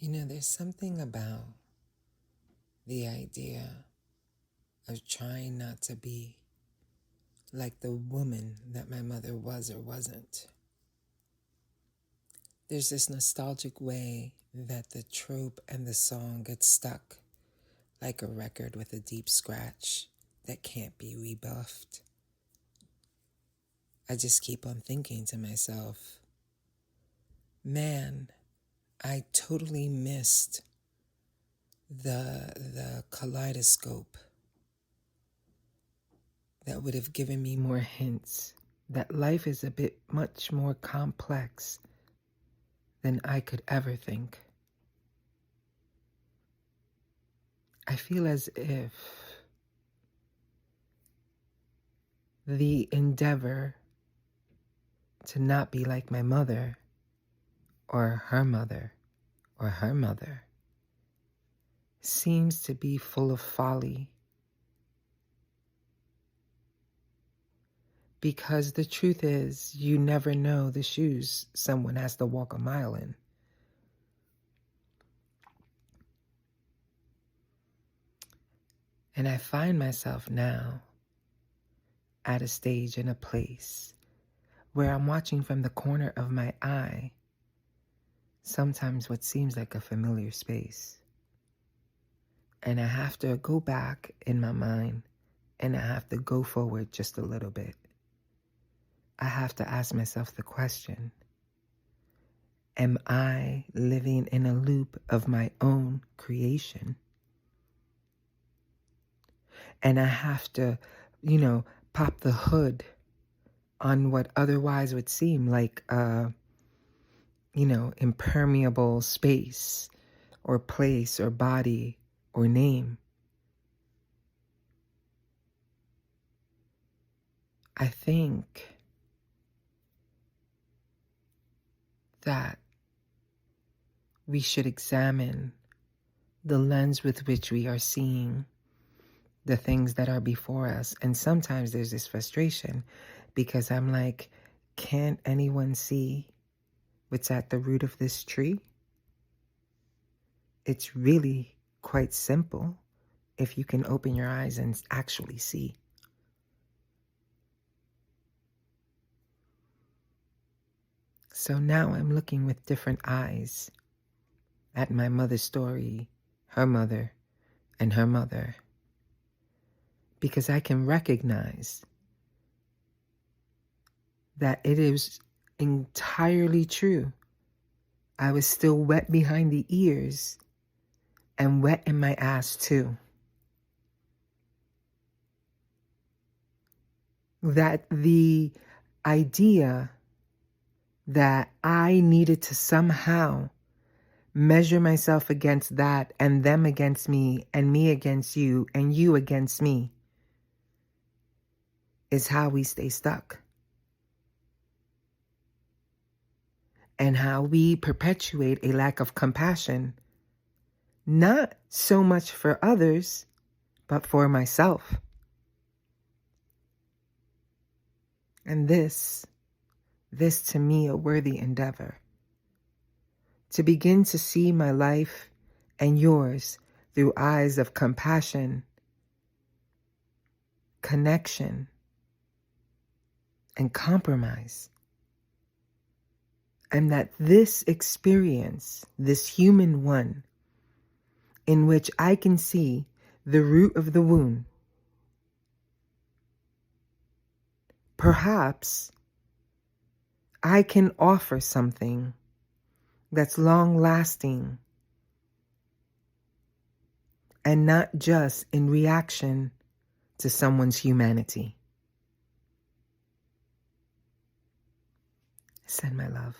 There's something about the idea of trying not to be like the woman that my mother was or wasn't. There's this nostalgic way that the trope and the song get stuck like a record with a deep scratch that can't be rebuffed. I just keep on thinking to myself, man, I totally missed the kaleidoscope that would have given me more hints that life is a bit much more complex than I could ever think. I feel as if the endeavor to not be like my mother or her mother or her mother seems to be full of folly. Because the truth is, you never know the shoes someone has to walk a mile in. And I find myself now at a stage in a place where I'm watching from the corner of my eye sometimes what seems like a familiar space. And I have to go back in my mind and I have to go forward just a little bit. I have to ask myself the question, am I living in a loop of my own creation? And I have to, pop the hood on what otherwise would seem like impermeable space or place or body or name. I think that we should examine the lens with which we are seeing the things that are before us. And sometimes there's this frustration because I'm like, can't anyone see what's at the root of this tree? It's really quite simple if you can open your eyes and actually see. So now I'm looking with different eyes at my mother's story, her mother, and her mother, because I can recognize that it is entirely true. I was still wet behind the ears and wet in my ass too. That the idea that I needed to somehow measure myself against that and them against me and me against you and you against me is how we stay stuck. And how we perpetuate a lack of compassion, not so much for others, but for myself. And this to me a worthy endeavor. To begin to see my life and yours through eyes of compassion, connection, and compromise. And that this experience, this human one, in which I can see the root of the wound, perhaps I can offer something that's long-lasting and not just in reaction to someone's humanity. Send my love.